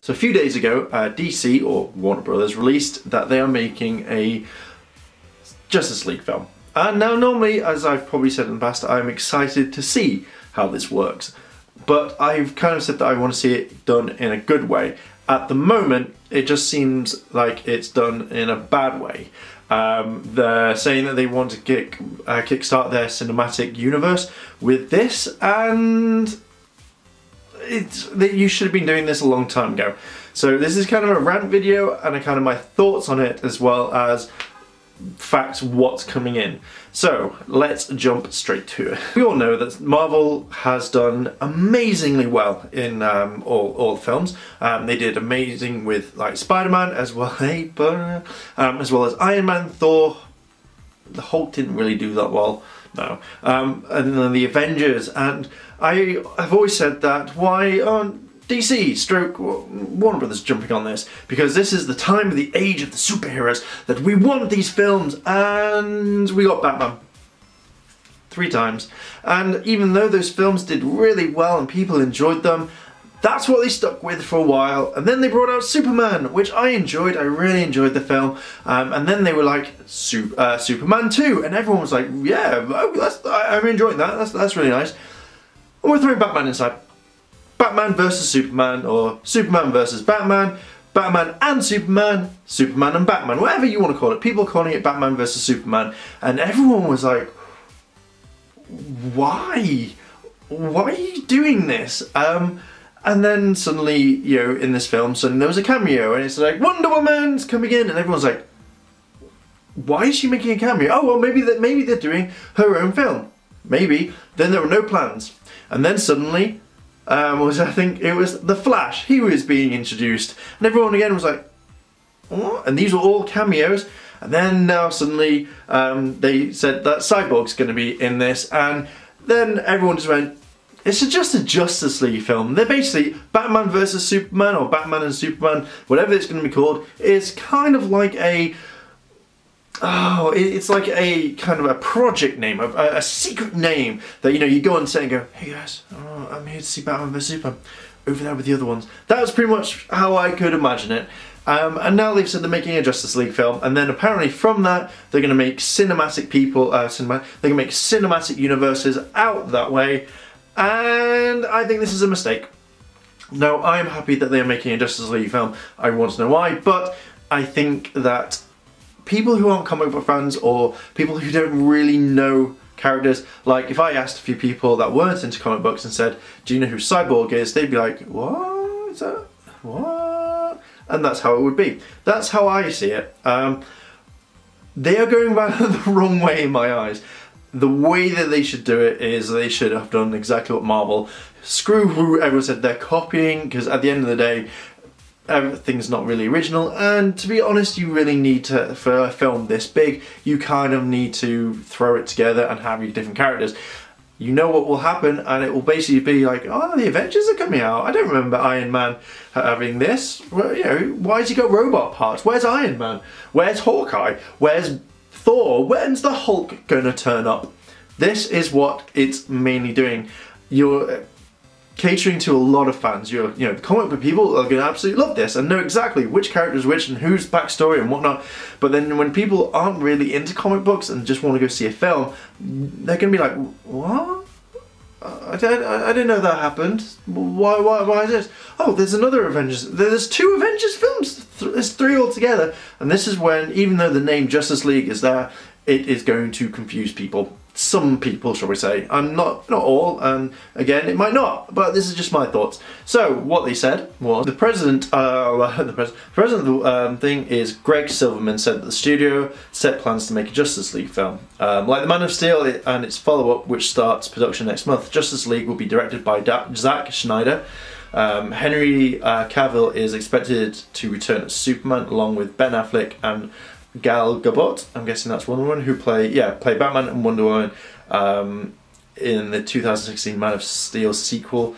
So a few days ago, DC, or Warner Brothers, released that they are making a Justice League film. And now normally, as I've probably said in the past, I'm excited to see how this works. But I've kind of said that I want to see it done in a good way. At the moment, it just seems like it's done in a bad way. They're saying that they want to kickstart their cinematic universe with this, and you should have been doing this a long time ago. So this is kind of a rant video and a kind of my thoughts on it, as well as facts what's coming in. So let's jump straight to it. We all know that Marvel has done amazingly well in all films. They did amazing with like Spider-Man, as well as Iron Man, Thor. The Hulk didn't really do that well, no. And then the Avengers, and I've always said that why aren't DC stroke Warner Brothers jumping on this, because this is the time of the age of the superheroes that we want these films, and we got Batman 3 times, and even though those films did really well and people enjoyed them, that's what they stuck with for a while. And then they brought out Superman, which I enjoyed. I really enjoyed the film. And then they were like Superman 2, and everyone was like, yeah, I'm enjoying that. That's really nice. And we're throwing Batman inside. Batman versus Superman, or Superman versus Batman, Batman and Superman, Superman and Batman, whatever you want to call it. People calling it Batman versus Superman, and everyone was like, why? Why are you doing this? And then suddenly, you know, in this film, suddenly there was a cameo, and it's like, Wonder Woman's coming in, and everyone's like, why is she making a cameo? Oh, well, maybe they're doing her own film. Maybe. Then there were no plans. And then suddenly, I think it was The Flash. He was being introduced, and everyone again was like, what? And these were all cameos. And then now suddenly they said that Cyborg's going to be in this, and then everyone just went, it's just a Justice League film. They're basically Batman versus Superman, or Batman and Superman, whatever it's going to be called. It's kind of like a, it's like a kind of a project name, a secret name that, you know, you go and say and go, hey guys, I'm here to see Batman vs Superman over there with the other ones. That was pretty much how I could imagine it. And now they've said they're making a Justice League film, and then apparently from that they're going to make cinematic people, they're going to make cinematic universes out that way, and I think this is a mistake. No, I am happy that they are making a Justice League film. I want to know why, but I think that people who aren't comic book fans, or people who don't really know characters, like if I asked a few people that weren't into comic books and said, do you know who Cyborg is? They'd be like, what is that? What? And that's how it would be. That's how I see it. They are going about it the wrong way in my eyes. The way that they should do it is they should have done exactly what Marvel. Screw who everyone said they're copying, because at the end of the day, everything's not really original, and to be honest, you really need to, for a film this big, you kind of need to throw it together and have your different characters. You know what will happen, and it will basically be like, oh, the Avengers are coming out. I don't remember Iron Man having this. Well, you know, why has he got robot parts? Where's Iron Man? Where's Hawkeye? Where's Thor? When's the Hulk gonna turn up? This is what it's mainly doing. You're catering to a lot of fans. You know, the comic book people are going to absolutely love this and know exactly which character is which and whose backstory and whatnot. But then when people aren't really into comic books and just want to go see a film, they're going to be like, what? I didn't know that happened. Why is this? Oh, there's another Avengers. There's 2 Avengers films. There's 3 altogether. And this is when, even though the name Justice League is there, it is going to confuse people. Some people, shall we say. Not all, and again, it might not, but this is just my thoughts. So, what they said was, the president of the thing is Greg Silverman, said that the studio set plans to make a Justice League film. Like the Man of Steel and its follow-up, which starts production next month, Justice League will be directed by Zack Snyder. Henry Cavill is expected to return as Superman, along with Ben Affleck and Gal Gadot, I'm guessing that's Wonder Woman, who play Batman and Wonder Woman. in the 2016 Man of Steel sequel,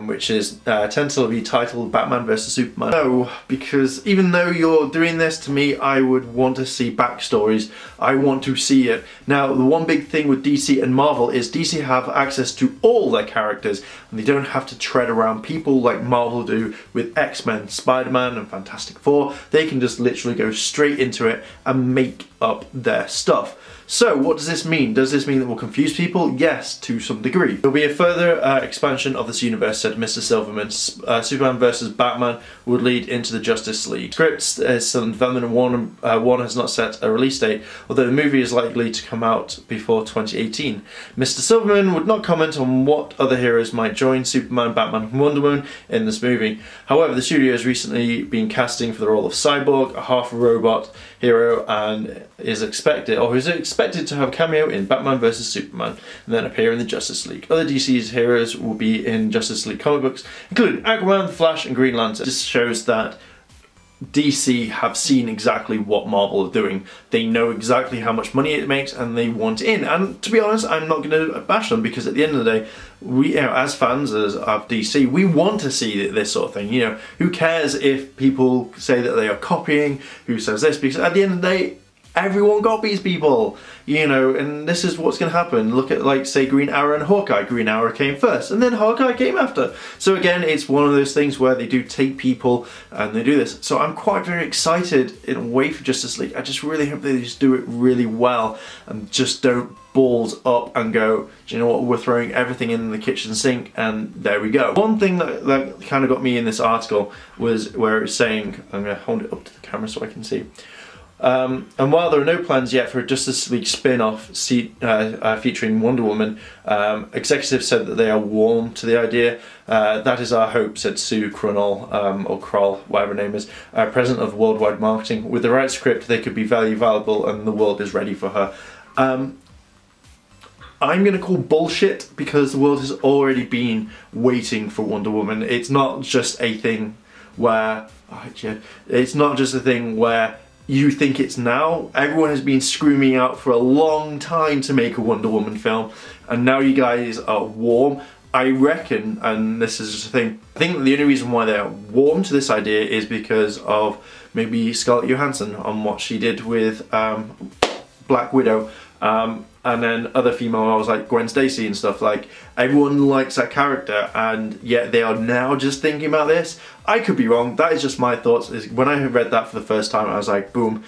which is tentatively titled Batman vs Superman. No, because even though you're doing this, to me, I would want to see backstories. I want to see it. Now, the one big thing with DC and Marvel is DC have access to all their characters, and they don't have to tread around people like Marvel do with X-Men, Spider-Man and Fantastic Four. They can just literally go straight into it and make up their stuff. So what does this mean? Does this mean that we'll confuse people? Yes, to some degree. There'll be a further expansion of this universe, said Mr. Silverman. Superman vs. Batman would lead into the Justice League. Scripts is still in development and Warner has not set a release date, although the movie is likely to come out before 2018. Mr. Silverman would not comment on what other heroes might join Superman, Batman and Wonder Woman in this movie. However, the studio has recently been casting for the role of Cyborg, a half-robot hero, and is expected to have a cameo in Batman vs Superman and then appear in the Justice League. Other DC's heroes will be in Justice League comic books, including Aquaman, The Flash and Green Lantern. This shows that DC have seen exactly what Marvel are doing. They know exactly how much money it makes and they want in. And to be honest, I'm not going to bash them, because at the end of the day, we, as fans of DC, we want to see this sort of thing. You know, who cares if people say that they are copying, who says this, because at the end of the day, everyone copies people, you know, and this is what's going to happen. Look at, like, say, Green Arrow and Hawkeye. Green Arrow came first, and then Hawkeye came after. So again, it's one of those things where they do take people and they do this. So I'm quite very excited in a way for Justice League. I just really hope they just do it really well and just don't balls up and go, do you know what, we're throwing everything in the kitchen sink and there we go. One thing that kind of got me in this article was where it's saying, I'm going to hold it up to the camera so I can see. And while there are no plans yet for a Justice League spin-off featuring Wonder Woman, executives said that they are warm to the idea. That is our hope, said Sue Crunnell, or Kroll, whatever her name is, president of worldwide marketing. With the right script, they could be very valuable and the world is ready for her. I'm going to call bullshit, because the world has already been waiting for Wonder Woman. It's not just a thing where, it's not just a thing where you think it's now. Everyone has been screaming out for a long time to make a Wonder Woman film, and now you guys are warm. I reckon, and this is just a thing, I think the only reason why they're warm to this idea is because of maybe Scarlett Johansson on what she did with Black Widow, and then other female roles like Gwen Stacy and stuff. Like, everyone likes that character, and yet they are now just thinking about this. I could be wrong, that is just my thoughts. When I read that for the first time, I was like, boom,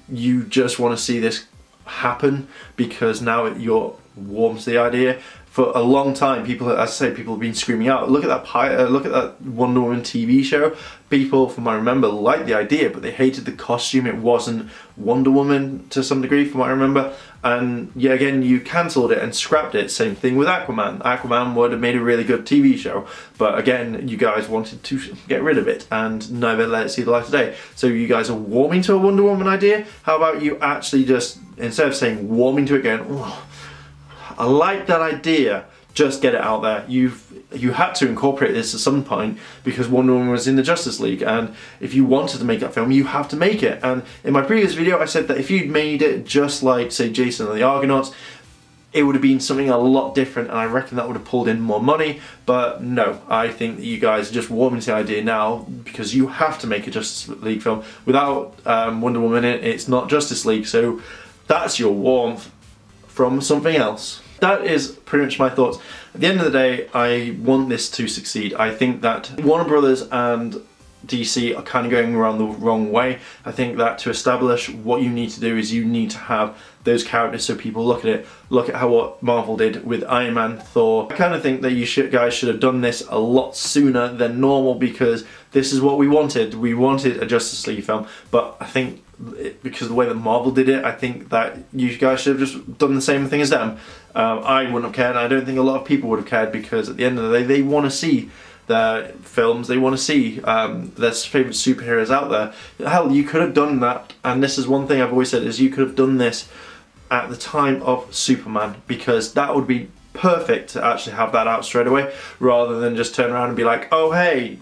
you just want to see this happen because now you're warm to the idea. For a long time, people, as I say, people have been screaming out. Look at that Wonder Woman TV show. People, from what I remember, liked the idea, but they hated the costume. It wasn't Wonder Woman to some degree, from what I remember. And yeah, again, you cancelled it and scrapped it. Same thing with Aquaman. Aquaman would have made a really good TV show, but again, you guys wanted to get rid of it and never let it see the light of day. So you guys are warming to a Wonder Woman idea. How about you actually just, instead of saying warming to it, going, oh, I like that idea, just get it out there. You had to incorporate this at some point because Wonder Woman was in the Justice League, and if you wanted to make that film, you have to make it. And in my previous video, I said that if you'd made it just like, say, Jason and the Argonauts, it would have been something a lot different, and I reckon that would have pulled in more money. But no, I think that you guys are just warming to the idea now because you have to make a Justice League film. Without Wonder Woman in it, it's not Justice League, so that's your warmth from something else. That is pretty much my thoughts. At the end of the day, I want this to succeed. I think that Warner Brothers and DC are kind of going around the wrong way. I think that to establish what you need to do is you need to have those characters so people look at it. Look at how what Marvel did with Iron Man, Thor. I kind of think that you guys should have done this a lot sooner than normal because this is what we wanted. We wanted a Justice League film, but I think because of the way that Marvel did it, I think that you guys should have just done the same thing as them. I wouldn't have cared. I don't think a lot of people would have cared because at the end of the day, they want to see their films, they want to see their favourite superheroes out there. Hell, you could have done that, and this is one thing I've always said, is you could have done this at the time of Superman, because that would be perfect to actually have that out straight away, rather than just turn around and be like, oh hey,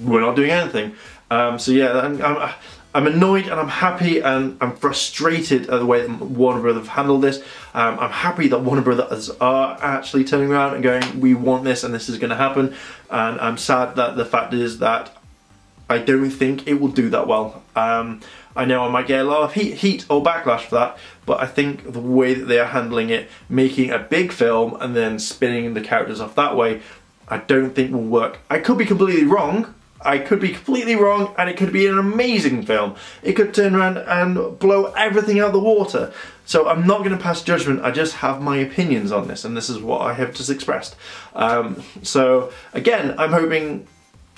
we're not doing anything. So yeah, I'm annoyed and I'm happy and I'm frustrated at the way that Warner Brothers have handled this. I'm happy that Warner Brothers are actually turning around and going, we want this and this is going to happen. And I'm sad that the fact is that I don't think it will do that well. I know I might get a lot of heat or backlash for that, but I think the way that they are handling it, making a big film and then spinning the characters off that way, I don't think will work. I could be completely wrong. I could be completely wrong, and it could be an amazing film. It could turn around and blow everything out of the water. So I'm not going to pass judgment, I just have my opinions on this, and this is what I have just expressed. So again, I'm hoping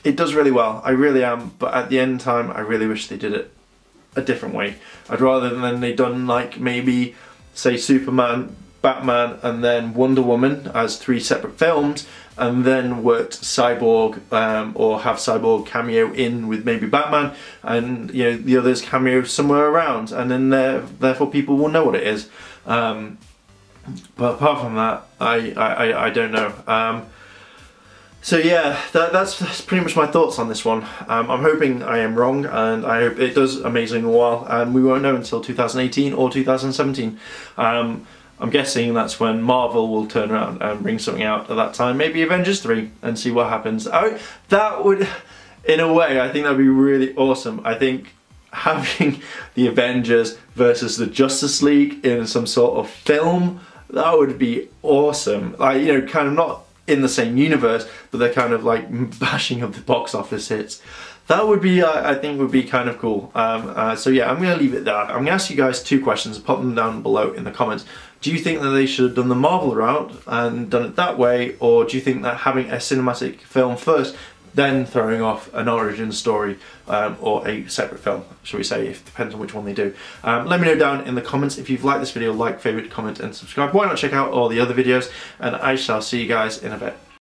it does really well. I really am, but at the end time, I really wish they did it a different way. I'd rather than they done like maybe, say, Superman, Batman, and then Wonder Woman as 3 separate films, and then worked Cyborg, or have Cyborg cameo in with maybe Batman, and you know the others cameo somewhere around, and then therefore people will know what it is. But apart from that, I don't know. So yeah, that's pretty much my thoughts on this one. I'm hoping I am wrong, and I hope it does amazingly well, and we won't know until 2018 or 2017. I'm guessing that's when Marvel will turn around and bring something out at that time, maybe Avengers 3, and see what happens. That would, in a way, I think that would be really awesome. I think having the Avengers versus the Justice League in some sort of film, that would be awesome. Like, you know, kind of not in the same universe, but they're kind of like bashing up the box office hits. That would be, I think, would be kind of cool. So yeah, I'm going to leave it there. I'm going to ask you guys 2 questions, pop them down below in the comments. Do you think that they should have done the Marvel route and done it that way, or do you think that having a cinematic film first, then throwing off an origin story, or a separate film, shall we say, it depends on which one they do. Let me know down in the comments. If you've liked this video, like, favourite, comment and subscribe. Why not check out all the other videos, and I shall see you guys in a bit.